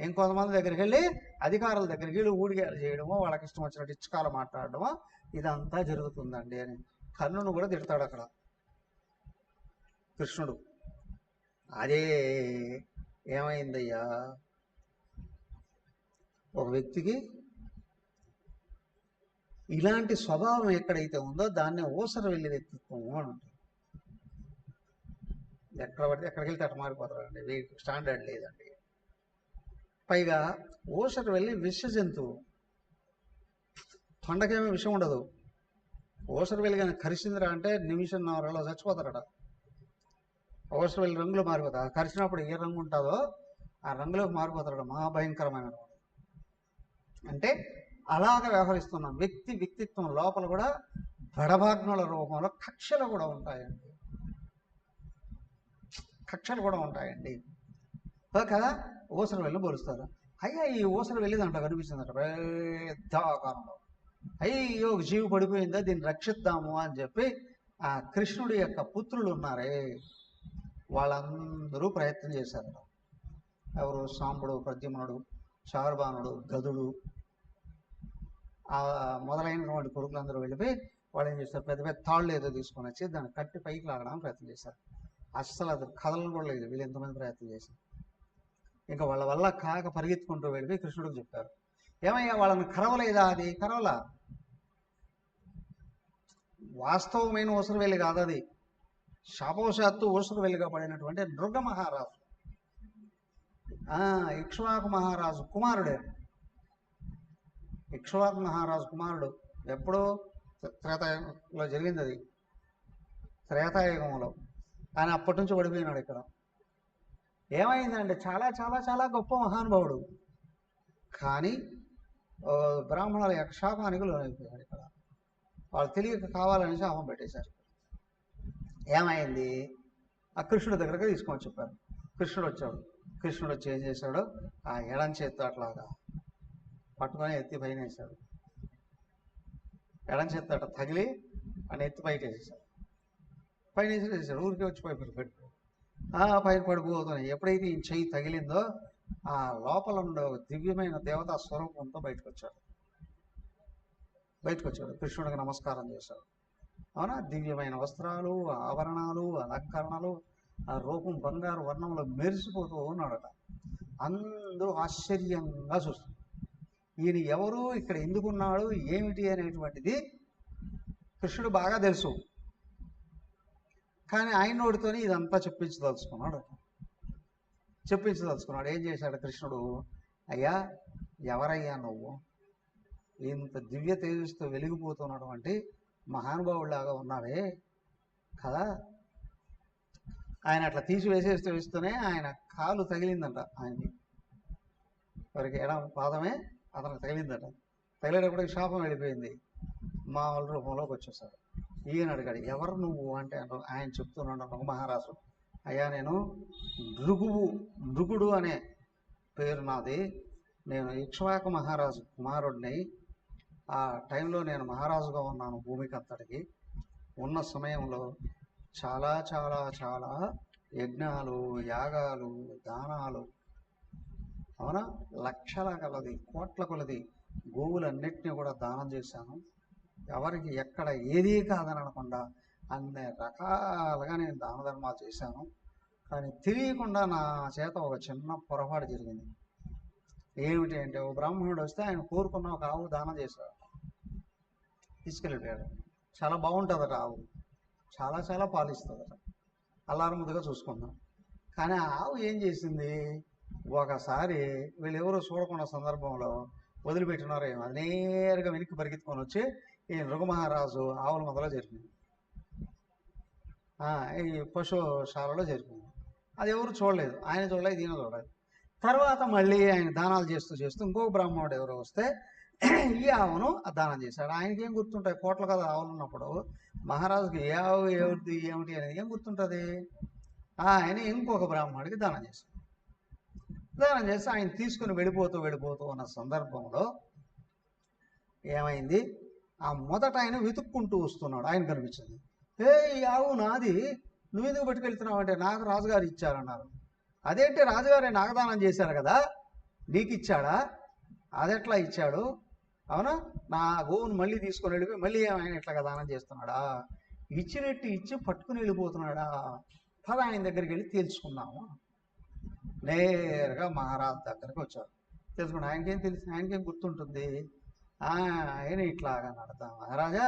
S1: ఇంకొంతమంది దగ్గరికి వెళ్ళి అధికారుల దగ్గరికి వెళ్ళి ఊడిగాలు చేయడమో, వాళ్ళకి ఇష్టం వచ్చినట్టు ఇచ్చకాలు మాట్లాడడమో ఇదంతా జరుగుతుందండి అని కర్ణుని కూడా తిడతాడు అక్కడ కృష్ణుడు. అదే ఏమైందయ్యా, ఒక వ్యక్తికి ఇలాంటి స్వభావం ఎక్కడైతే ఉందో దాన్నే ఊసర వెళ్ళే వ్యక్తిత్వం అని ఉంటుంది. ఎక్కడ పడితే ఎక్కడికి వెళ్తే అట్ట మారిపోతారండి, వీటికి స్టాండర్డ్ లేదండి. పైగా ఊసర వెళ్ళి విష జంతువు, తొండకేమీ విషం ఉండదు. ఊసర వెళ్ళి కానీ కరిసిందిరా అంటే నిమిషంన్నరలో చచ్చిపోతారట. ఊసర వెళ్ళి రంగులు మారిపోతారు, కరిచినప్పుడు ఏ రంగు ఉంటుందో ఆ రంగులోకి మారిపోతాడు, మహాభయంకరమైన. అంటే అలాగ వ్యవహరిస్తున్నాం. వ్యక్తిత్వం లోపల కూడా బడభాగ్నుల రూపంలో కక్షలు కూడా ఉంటాయండి, కదా. ఊసర వెళ్ళి పోలుస్తారు. అయ్యా ఈ ఊసర వెళ్ళిదంట కనిపిస్తుందట పెద్ద ఆకారంలో. అయ్యో జీవి పడిపోయిందా, దీన్ని రక్షిద్దాము అని చెప్పి ఆ కృష్ణుడి యొక్క పుత్రులు ఉన్నారే వాళ్ళందరూ ప్రయత్నం చేశారట. ఎవరు? సాంబుడు, ప్రద్యుమ్నుడు, చారుబాణుడు, గదుడు మొదలైనటువంటి కొడుకులందరూ వెళ్ళిపోయి వాళ్ళు ఏం చేస్తారు, పెద్ద పెద్ద తాళ్ళు ఏదో తీసుకొని వచ్చి దాన్ని కట్టి పైకి లాగడానికి ప్రయత్నం చేశారు. అస్సలు అది కథలను కూడా లేదు, వీళ్ళు ఎంతమంది ప్రయత్నం చేశారు. ఇంకా వాళ్ళ వల్ల కాక పరిగెత్తుకుంటూ వెళ్ళిపోయి కృష్ణుడికి చెప్పారు. ఏమయ్యా వాళ్ళని కరవలేదా? అది కరవలా, వాస్తవమైన ఊసరవెల్లి కాదు అది, శాపవశాత్తు ఊసరవెల్లిగా పడినటువంటి నృగ మహారాజు, ఇక్ష్వాకు మహారాజు కుమారుడే. ఇక్ష్వాకు మహారాజు కుమారుడు. ఎప్పుడో త్రేతాయుగంలో జరిగింది అది, త్రేతాయుగంలో. ఆయన అప్పటి నుంచి పడిపోయినాడు. ఇక్కడ ఏమైందంటే చాలా చాలా చాలా గొప్ప మహానుభావుడు, కానీ బ్రాహ్మణుల యొక్క శాపానికి లోనైపోయాడు. ఇక్కడ వాళ్ళు తెలియక కావాలని శాపం పెట్టేశారు. ఏమైంది, ఆ కృష్ణుడి దగ్గరకు తీసుకొని చెప్పారు. కృష్ణుడు వచ్చాడు. కృష్ణుడు వచ్చి ఏం చేశాడు, ఆ ఎడం చేత్తో అట్లాగా పట్టుకొని ఎత్తి పైన వేశాడు. ఎడం చేత్తో అట్లా తగిలి అని ఎత్తి బయట వేసేసాడు. పైన వేసేసాడు. ఊరికే వచ్చి పైన పడిపోతున్నాయి. ఎప్పుడైతే ఈ చెయ్యి తగిలిందో ఆ లోపల ఉండే దివ్యమైన దేవతా స్వరూపంతో బయటకు వచ్చాడు. కృష్ణుడికి నమస్కారం చేశాడు. అవునా, దివ్యమైన వస్త్రాలు, ఆభరణాలు, అలంకరణలు, ఆ రూపం బంగారు వర్ణంలో మెరిసిపోతూ ఉన్నాడట. అందరూ ఆశ్చర్యంగా చూస్తారు. ఈయన ఎవరు, ఇక్కడ ఎందుకున్నాడు, ఏమిటి అనేటువంటిది కృష్ణుడు బాగా తెలుసు. కానీ ఆయన నోటితోని ఇదంతా చెప్పించదలుచుకున్నాడు. ఏం చేశాడు కృష్ణుడు? అయ్యా, ఎవరయ్యా నువ్వు? ఇంత దివ్య తేజస్తో వెలిగిపోతున్నటువంటి మహానుభావుడిలాగా ఉన్నావే కదా. ఆయన అట్లా వేస్తూనే ఆయన కాలు తగిలిందంట. ఆయనకి వారికి ఎడం పాదమే అతనికి తగిలిందట. తగిలేటప్పటికి శాపం వెళ్ళిపోయింది. మామూలు రూపంలోకి వచ్చేసాడు. ఈయన అడిగాడు, ఎవరు నువ్వు అంటే ఆయన చెప్తున్నాడు, ఒక మహారాజు. అయ్యా, నేను నృగుడు అనే పేరు నాది. నేను ఇక్ష్వాకు మహారాజు కుమారుడిని. ఆ టైంలో నేను మహారాజుగా ఉన్నాను భూమికి అంతటికి. ఉన్న సమయంలో చాలా చాలా చాలా యజ్ఞాలు, యాగాలు, దానాలు, అవునా, లక్షల కొలది, కోట్ల కొలది గోవులన్నిటినీ కూడా దానం చేశాను. ఎవరికి ఎక్కడ ఏదీ కాదని అనకుండా అన్ని రకాలుగా నేను దాన ధర్మాలు చేశాను. కానీ తెలియకుండా నా చేత ఒక చిన్న పొరపాటు జరిగింది. ఏమిటి అంటే, ఓ బ్రాహ్మణుడు వస్తే ఆయన కోరుకున్న ఒక ఆవు దానం చేశాడు, తీసుకెళ్ళిపోయాడు. చాలా బాగుంటుందట ఆవు, చాలా చాలా పాలిస్తుందట, అల్లారు ముద్దుగా చూసుకుందాం. కానీ ఆ ఆవు ఏం చేసింది, ఒకసారి వీళ్ళెవరూ చూడకుండా సందర్భంలో వదిలిపెట్టినారో ఏమో, అది నేరుగా వెనక్కి పరిగెత్తుకొని వచ్చి ఈ నృగమహారాజు ఆవుల మొదలో జరిపింది, ఈ పశుశాలలో జరిపింది. అది ఎవరు చూడలేదు, ఆయన చూడలేదు, ఈయన చూడలేదు. తర్వాత మళ్ళీ ఆయన దానాలు చేస్తూ ఇంకో బ్రాహ్మణుడు ఎవరో వస్తే ఈ ఆవును దానం చేశాడు. ఆయనకి ఏం గుర్తుంటాయి, కోట్ల కదా ఆవులు ఉన్నప్పుడు మహారాజుకి ఏ ఆవు ఏమిటి అనేది ఏం గుర్తుంటుంది. ఆయన ఇంకొక బ్రాహ్మణుడికి దానం చేశాడు. దానం చేసి ఆయన తీసుకుని వెళ్ళిపోతూ ఉన్న సందర్భంలో ఏమైంది, ఆ మొదట ఆయన వెతుక్కుంటూ వస్తున్నాడు. ఆయన కనిపించింది, ఈ ఆవు నాది, నువ్వు ఎందుకు పట్టుకెళ్తున్నావు అంటే, నాకు రాజుగారు ఇచ్చారన్నారు. అదేంటి, రాజుగారే నాగదానం చేశారు కదా, నీకు ఇచ్చాడా? అదెట్లా ఇచ్చాడు? అవునా, నా గోవును మళ్ళీ తీసుకొని వెళ్ళిపోయి మళ్ళీ ఆయన ఇట్లాగా దానం చేస్తున్నాడా? ఇచ్చినట్టు ఇచ్చి పట్టుకుని వెళ్ళిపోతున్నాడా? పద ఆయన దగ్గరికి వెళ్ళి తేల్చుకున్నాము. నేరుగా మహారాజు దగ్గరికి వచ్చారు. తెలుసుకుని ఆయనకేం తెలుసు, ఆయనకేం గుర్తుంటుంది. ఆయన ఇట్లాగా నడతా, మహారాజా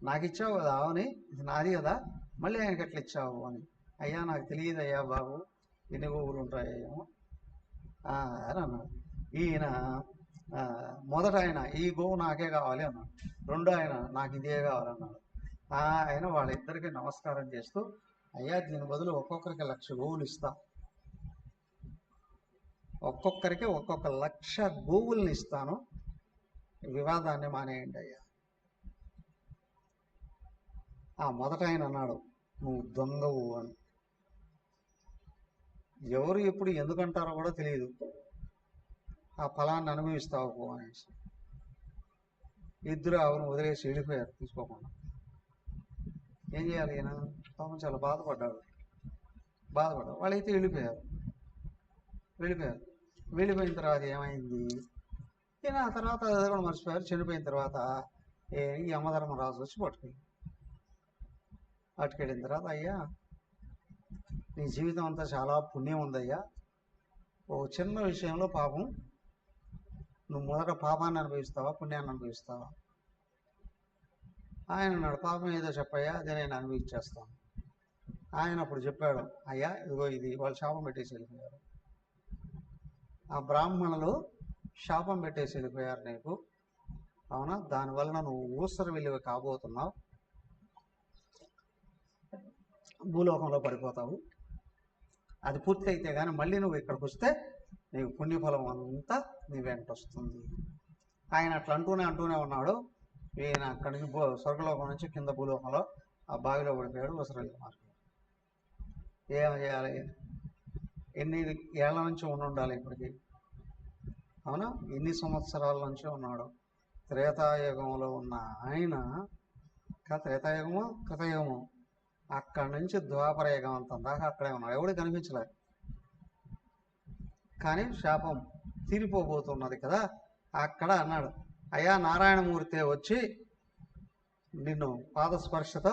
S1: నాకు ఇచ్చావు కదా ఆవుని, ఇది నాది కదా, మళ్ళీ ఆయనకి ఎట్లా ఇచ్చావు అని. అయ్యా, నాకు తెలియదు అయ్యా బాబు, ఎన్ని గోవులు ఉంటాయేమో అని అన్నాడు. ఈయన మొదట ఆయన ఈ గోవు నాకే కావాలి అన్నాడు. రెండో ఆయన నాకు ఇదే కావాలన్నాడు. ఆయన వాళ్ళిద్దరికి నమస్కారం చేస్తూ, అయ్యా, దీని బదులు ఒక్కొక్కరికి 1,00,000 గోవులు ఇస్తా, ఒక్కొక్కరికి ఒక్కొక్క 1,00,000 గోవుల్ని ఇస్తాను, వివాదాన్ని మానేయండి అయ్యా. మొదట ఆయన అన్నాడు, నువ్వు దొంగవు అని. ఎవరు ఎప్పుడు ఎందుకంటారో కూడా తెలియదు. ఆ ఫలాన్ని అనుభవిస్తావు పో అనేసి ఇద్దరు ఆవును వదిలేసి వెళ్ళిపోయారు తీసుకోకుండా. ఏం చేయాలి, ఈయన పాపం చాలా బాధపడ్డాడు. వాళ్ళైతే వెళ్ళిపోయిన తర్వాత ఏమైంది, ఈయన ఆ తర్వాత అది కూడా మర్చిపోయారు. చనిపోయిన తర్వాత ఈ యమధర్మరాజు వచ్చి పట్టుకెళ్ళిన తర్వాత, అయ్యా, నీ జీవితం అంతా చాలా పుణ్యం ఉందయ్యా, ఓ చిన్న విషయంలో పాపం, నువ్వు మొదట పాపాన్ని అనుభవిస్తావా పుణ్యాన్ని అనుభవిస్తావా? ఆయన అన్నాడు, పాపం ఏదో చెప్పయ్యా, అదే నేను అనుభవించేస్తాను. ఆయన అప్పుడు చెప్పాడు, అయ్యా ఇదిగో ఇది, వాళ్ళు శాపం పెట్టేసి వెళ్ళిపోయారు, ఆ బ్రాహ్మణులు శాపం పెట్టేసి వెళ్ళిపోయారు నీకు, అవునా, దానివలన నువ్వు ఊసర వెళ్ళి కాబోతున్నావు, భూలోకంలో పడిపోతావు. అది పూర్తి అయితే కానీ మళ్ళీ నువ్వు ఇక్కడికి వస్తే నీకు పుణ్యఫలం అంతా నీ వెంట వస్తుంది. ఆయన అట్లా అంటూనే ఉన్నాడు. ఈయన అక్కడి నుంచి స్వర్గలోకం నుంచి కింద భూలోకంలో ఆ బావిలో పడిపోయాడు. ఉసరలి మార్గం ఏం చేయాలి, ఎన్ని ఏళ్ల నుంచి ఉండాలి ఇప్పటికి, అవునా, ఎన్ని సంవత్సరాల నుంచి ఉన్నాడు. త్రేతాయుగంలో ఉన్న ఆయన, త్రేతాయుగము కృతయుగము, అక్కడి నుంచి ద్వాపర యుగం అంత దాకా అక్కడే ఉన్నాడు, ఎవడు కనిపించలేదు. కానీ శాపం తీరిపోబోతున్నది కదా, అక్కడ అన్నాడు, అయ్యా, నారాయణమూర్తి వచ్చి నిన్ను పాదస్పర్శతో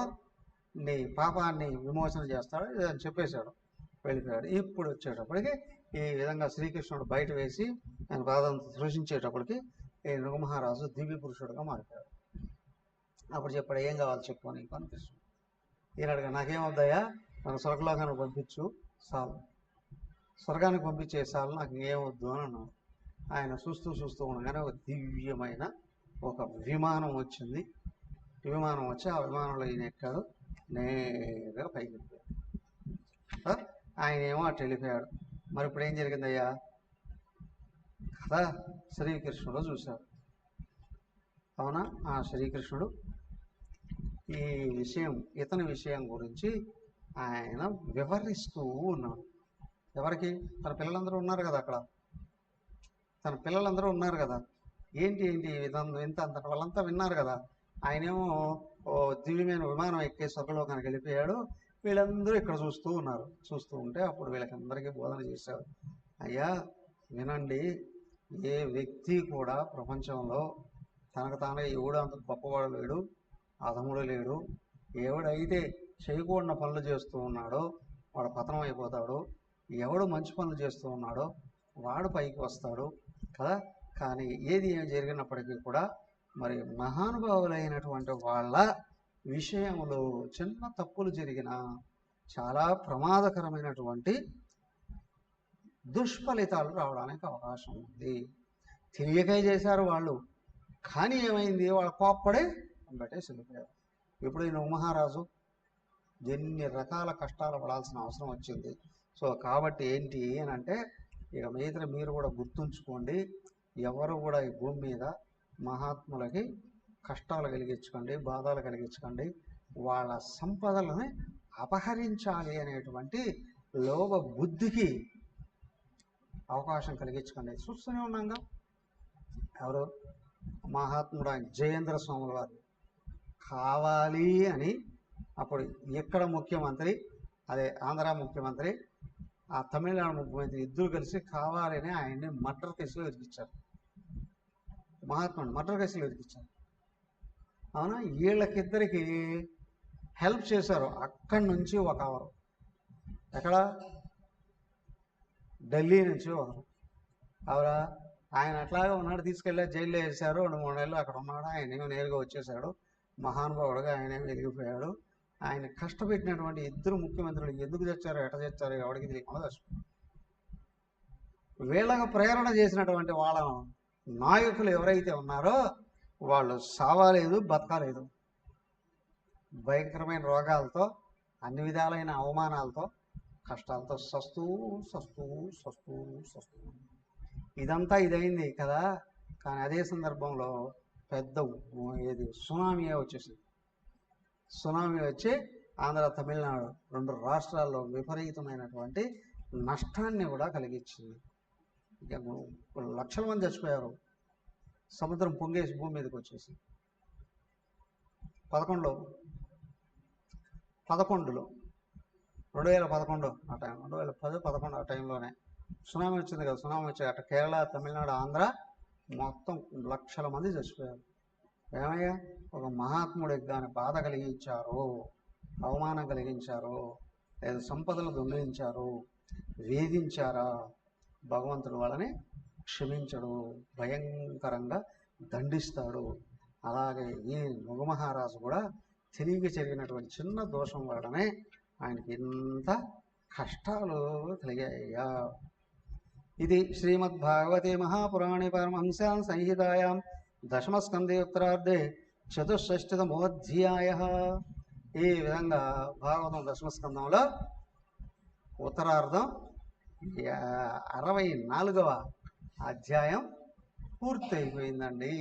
S1: నీ పాపాన్ని విమోచన చేస్తాడు అని చెప్పేశాడు, వెళ్ళిపోయాడు. ఇప్పుడు వచ్చేటప్పటికి ఈ విధంగా శ్రీకృష్ణుడు బయట వేసి ఆయన పాదం సృష్టించేటప్పటికి ఈ నృగమహారాజు దివ్య పురుషుడుగా మారిపోయాడు. అప్పుడు చెప్పాడు, ఏం కావాలి చెప్పు నీకు అనిపిస్తుంది. ఈయనడుగా, నాకేమవుతాయా, నన్ను స్వర్గలోకానికి పంపించు చాలు, స్వర్గానికి పంపించే చాలు, నాకు ఏమొద్దు అని అన్నాడు. ఆయన చూస్తూ ఉండగానే ఒక దివ్యమైన ఒక విమానం వచ్చింది. విమానం వచ్చి ఆ విమానంలో ఈయన ఎక్కాడు, నేరుగా పైకి వెళ్ళిపోయాడు. ఆయన ఏమో అటు వెళ్ళిపోయాడు. మరి ఇప్పుడు ఏం జరిగిందయ్యా కదా, శ్రీకృష్ణుడు చూశాడు. అవునా, ఆ శ్రీకృష్ణుడు ఈ విషయం, ఇతని విషయం గురించి ఆయన వివరిస్తూ ఉన్నాడు. ఎవరికి? తన పిల్లలందరూ ఉన్నారు కదా అక్కడ, తన పిల్లలందరూ ఉన్నారు కదా. ఏంటి ఇంత అంత వాళ్ళంతా విన్నారు కదా. ఆయనేమో దివ్యమైన విమానం ఎక్కే స్వర్గలోకానికి వెళ్ళిపోయాడు. వీళ్ళందరూ ఇక్కడ చూస్తూ ఉన్నారు. చూస్తూ ఉంటే అప్పుడు వీళ్ళకందరికీ బోధన చేశారు. అయ్యా వినండి, ఏ వ్యక్తి కూడా ప్రపంచంలో తనకు తానే ఎవడు అంత గొప్పవాడు లేడు, అధముడు లేడు. ఎవడైతే చేయకూడని పనులు చేస్తూ ఉన్నాడో వాడు పతనం అయిపోతాడు. ఎవడు మంచి పనులు చేస్తూ ఉన్నాడో వాడు పైకి వస్తాడు కదా. కానీ ఏం జరిగినప్పటికీ కూడా మరి మహానుభావులైనటువంటి వాళ్ళ విషయంలో చిన్న తప్పులు జరిగినా చాలా ప్రమాదకరమైనటువంటి దుష్ఫలితాలు రావడానికి అవకాశం ఉంది. తెలియకే చేశారు వాళ్ళు, కానీ ఏమైంది, వాళ్ళ కోప్పడే పెట్టేసి వెళ్ళిపోయారు. ఇప్పుడు ఈ మహారాజు ఎన్ని రకాల కష్టాలు పడాల్సిన అవసరం వచ్చింది. సో కాబట్టి ఏంటి అని అంటే, ఇక మీద మీరు కూడా గుర్తుంచుకోండి, ఎవరు కూడా ఈ భూమి మీద మహాత్ములకి కష్టాలు కలిగించుకోండి, బాధలు కలిగించుకోండి, వాళ్ళ సంపదలని అపహరించాలి అనేటువంటి లోభ బుద్ధికి అవకాశం కలిగించుకోండి. చూస్తూనే ఉన్నాగా, ఎవరు మహాత్ముడు ఆయన జయేంద్ర స్వాముల వారు కావాలి అని అప్పుడు ఎక్కడ ముఖ్యమంత్రి, అదే ఆంధ్ర ముఖ్యమంత్రి, ఆ తమిళనాడు ముఖ్యమంత్రి ఇద్దరు కలిసి కావాలని ఆయన్ని మర్డర్ కేసులో ఇరికిచ్చారు. మహాత్ముడు మర్డర్ కేసులో ఇరికిచ్చారు. అవునా, వీళ్ళకిద్దరికి హెల్ప్ చేశారు. అక్కడి నుంచి ఒక అవరు, ఎక్కడ ఢిల్లీ నుంచి ఒకరు, అవరా ఆయన అట్లాగే ఉన్నాడు, తీసుకెళ్ళి జైల్లో వేశారు. 2-3 నెలలు అక్కడ ఉన్నాడు. ఆయన నేరుగా వచ్చేసాడు, మహానుభావుడుగా ఆయన వెలిగిపోయాడు. ఆయన కష్టపెట్టినటువంటి ఇద్దరు ముఖ్యమంత్రులు ఎందుకు తెచ్చారో ఎట తెచ్చారో ఎవరికి తెలియకుండా చచ్చిపోయారు. వీళ్ళకు ప్రేరణ చేసినటువంటి వాళ్ళ నాయకులు ఎవరైతే ఉన్నారో వాళ్ళు సావలేదు, బతకలేదు. భయంకరమైన రోగాలతో, అన్ని విధాలైన అవమానాలతో, కష్టాలతో సస్తూ సస్తూ సస్తూ సస్తూ ఇదంతా ఇదైంది కదా. కానీ అదే సందర్భంలో పెద్ద సునామీ వచ్చేసింది. సునామీ వచ్చి ఆంధ్ర, తమిళనాడు 2 రాష్ట్రాల్లో విపరీతమైనటువంటి నష్టాన్ని కూడా కలిగించింది. ఇక లక్షల మంది చచ్చిపోయారు. సముద్రం పొంగేసి భూమి మీదకి వచ్చేసి 2011లో 2011 ఆ టైం, 2010-11 ఆ టైంలోనే సునామీ వచ్చింది కదా. సునామీ వచ్చి అటు కేరళ, తమిళనాడు, ఆంధ్ర మొత్తం లక్షల మంది చచ్చిపోయారు. ఏమయ్యా, ఒక మహాత్ముడికి కానీ బాధ కలిగించారు, అవమానం కలిగించారు, లేదా సంపదలు దొంగిలించారు, వేధించారా, భగవంతుడు వాళ్ళని క్షమించడు, భయంకరంగా దండిస్తాడు. అలాగే ఈ మృగమహారాజు కూడా తెలియక జరిగినటువంటి చిన్న దోషం వలనే ఆయనకి ఇంత కష్టాలు కలిగాయ్యా. ఇది శ్రీమద్భాగవతే మహాపురాణే పరమహంస్యాం సంహితాయాం దశమస్కందే ఉత్తరార్ధే 64తమోऽధ్యాయః. ఈ విధంగా భాగవతం దశమస్కందంలో ఉత్తరార్ధం 64వ అధ్యాయం పూర్తయిపోయిందండి.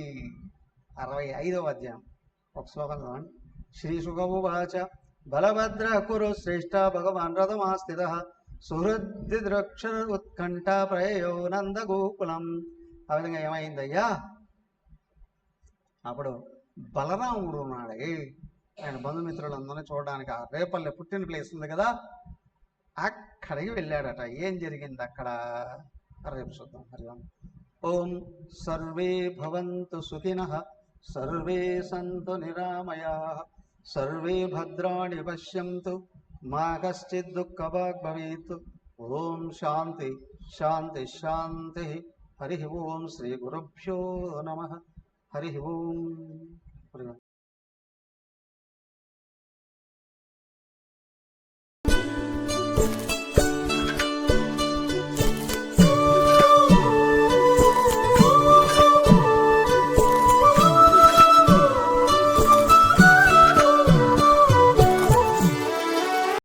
S1: 65వ అధ్యాయం ఒక శ్లోకం చూడండి. శ్రీ సుఖమువాచ బలభద్ర కురు శ్రేష్ఠ భగవాన్ రథమాస్థిత సుహృద్రక్షర ఉత్కంఠ ప్రయో నందగోకులం. ఆ విధంగా ఏమైందయ్యా, అప్పుడు బలరాముడు ఉన్నాడే, ఆయన బంధుమిత్రులందరినీ చూడడానికి ఆ రేపల్లె పుట్టిన ప్లేస్ ఉంది కదా, అక్కడికి వెళ్ళాడట. ఏం జరిగింది అక్కడ రేపు చూద్దాం. హరి ఓం. ఓం సర్వే భవంతు సుఖినః, సర్వే సంతు నిరామయాః, సర్వే భద్రాణి పశ్యంతు, మా కశ్చిద్ దుఃఖభాగ్ భవేత్. ఓం శాంతి శాంతి శాంతి. హరి ఓం శ్రీ గురుభ్యో నమ. హరి ఓం.